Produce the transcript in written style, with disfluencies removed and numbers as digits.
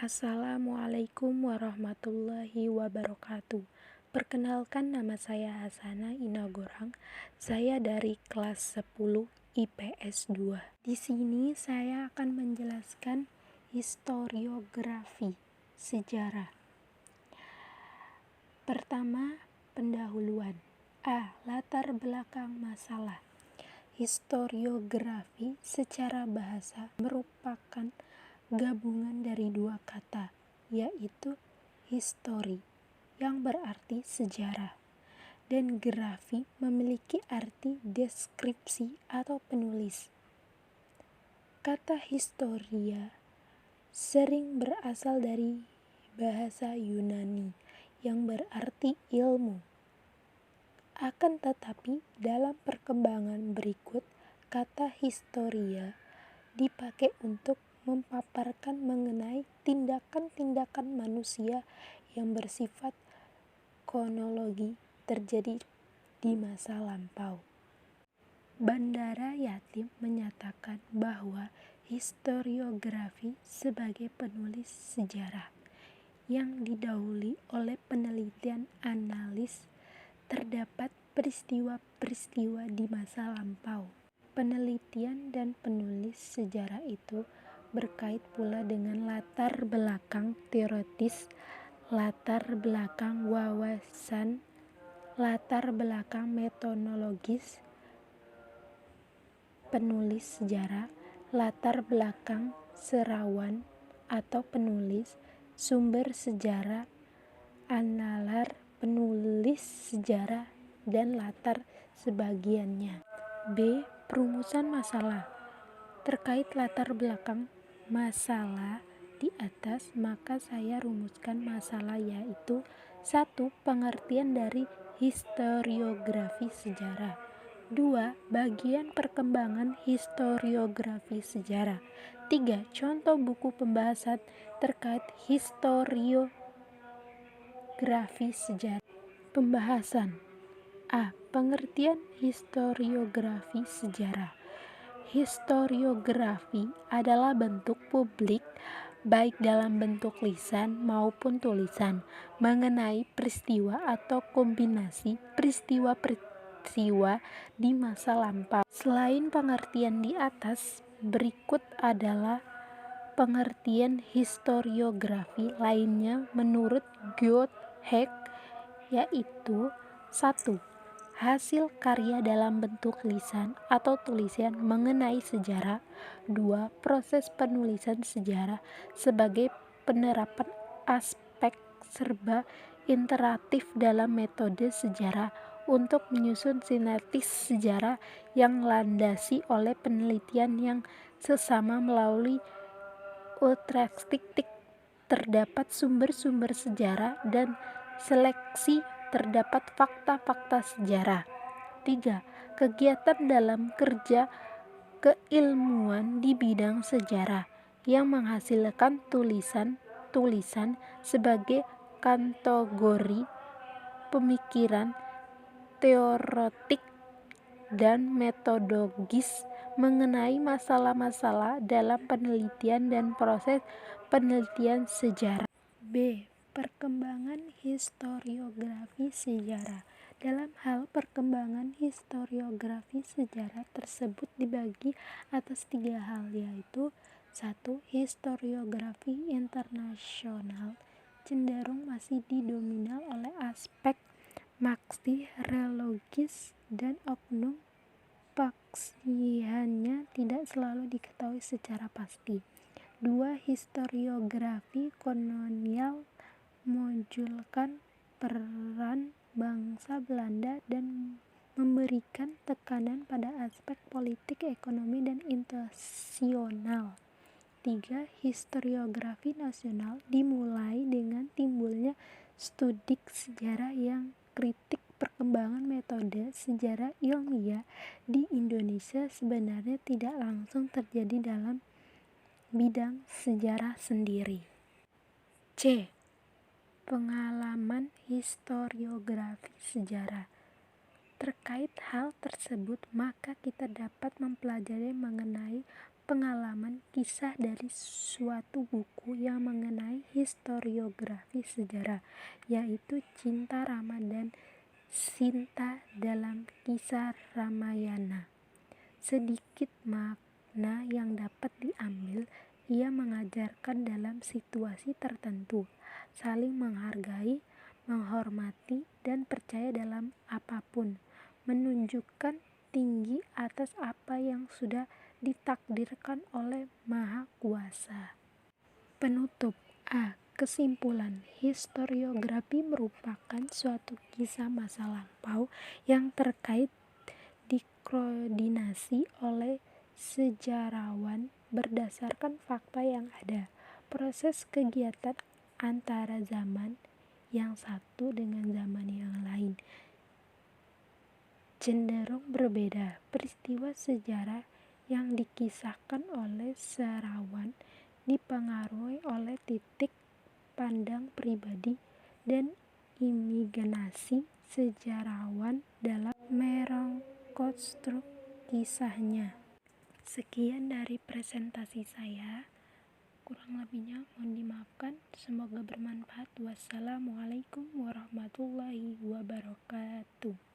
Assalamualaikum warahmatullahi wabarakatuh. Perkenalkan, nama saya Hasanah Inagorang. Saya dari kelas 10 IPS 2. Di sini saya akan menjelaskan historiografi sejarah. Pertama, pendahuluan. Latar belakang masalah. Historiografi secara bahasa merupakan gabungan dari dua kata, yaitu history yang berarti sejarah dan grafi memiliki arti deskripsi atau penulis. Kata historia sering berasal dari bahasa Yunani yang berarti ilmu. Akan tetapi dalam perkembangan berikut, kata historia dipakai untuk memaparkan mengenai tindakan-tindakan manusia yang bersifat kronologi terjadi di masa lampau. Bandara Yatim menyatakan bahwa historiografi sebagai penulis sejarah yang didahului oleh penelitian analis terdapat peristiwa-peristiwa di masa lampau. Penelitian dan penulis sejarah itu berkait pula dengan latar belakang teoritis, latar belakang wawasan, latar belakang metodologis penulis sejarah, latar belakang serawan atau penulis, sumber sejarah, analar penulis sejarah, dan latar sebagiannya. B. Perumusan masalah. Terkait latar belakang masalah di atas, maka saya rumuskan masalah yaitu 1. Pengertian dari historiografi sejarah. 2. Bagian perkembangan historiografi sejarah. 3. Contoh buku pembahasan terkait historiografi sejarah. Pembahasan. Pengertian historiografi sejarah. Historiografi adalah bentuk publik, baik dalam bentuk lisan maupun tulisan, mengenai peristiwa atau kombinasi peristiwa-peristiwa di masa lampau. Selain pengertian di atas, berikut adalah pengertian historiografi lainnya menurut Gotthelf, yaitu 1. Hasil karya dalam bentuk lisan atau tulisan mengenai sejarah. 2. Proses penulisan sejarah sebagai penerapan aspek serba interaktif dalam metode sejarah untuk menyusun sintesis sejarah yang landasi oleh penelitian yang sesama melalui ultrastik terdapat sumber-sumber sejarah dan seleksi terdapat fakta-fakta sejarah. 3. Kegiatan dalam kerja keilmuan di bidang sejarah yang menghasilkan tulisan-tulisan sebagai kategori pemikiran teoretik dan metodologis mengenai masalah-masalah dalam penelitian dan proses penelitian sejarah. B. Perkembangan historiografi sejarah. Dalam hal perkembangan historiografi sejarah tersebut dibagi atas 3 hal, yaitu 1. Historiografi internasional cenderung masih didominasi oleh aspek marxisme-religius dan oknum faksiannya tidak selalu diketahui secara pasti. 2. Historiografi kolonial menunjukkan peran bangsa Belanda dan memberikan tekanan pada aspek politik, ekonomi, dan internasional. 3. Historiografi nasional dimulai dengan timbulnya studi sejarah yang kritik. Perkembangan metode sejarah ilmiah di Indonesia sebenarnya tidak langsung terjadi dalam bidang sejarah sendiri. C. Pengalaman historiografi sejarah. Terkait hal tersebut, maka kita dapat mempelajari mengenai pengalaman kisah dari suatu buku yang mengenai historiografi sejarah, yaitu Cinta Rama dan Sinta dalam kisah Ramayana. Sedikit makna yang dapat diambil, ia mengajarkan dalam situasi tertentu, saling menghargai, menghormati, dan percaya dalam apapun, menunjukkan tinggi atas apa yang sudah ditakdirkan oleh Maha Kuasa. Penutup. Kesimpulan, historiografi merupakan suatu kisah masa lampau yang terkait dikoordinasi oleh sejarawan berdasarkan fakta yang ada. Proses kegiatan antara zaman yang satu dengan zaman yang lain cenderung berbeda. Peristiwa sejarah yang dikisahkan oleh sejarawan dipengaruhi oleh titik pandang pribadi dan imajinasi sejarawan dalam merekonstruksi kisahnya. Sekian dari presentasi saya, kurang lebihnya mohon dimaafkan. Semoga bermanfaat. Wassalamualaikum warahmatullahi wabarakatuh.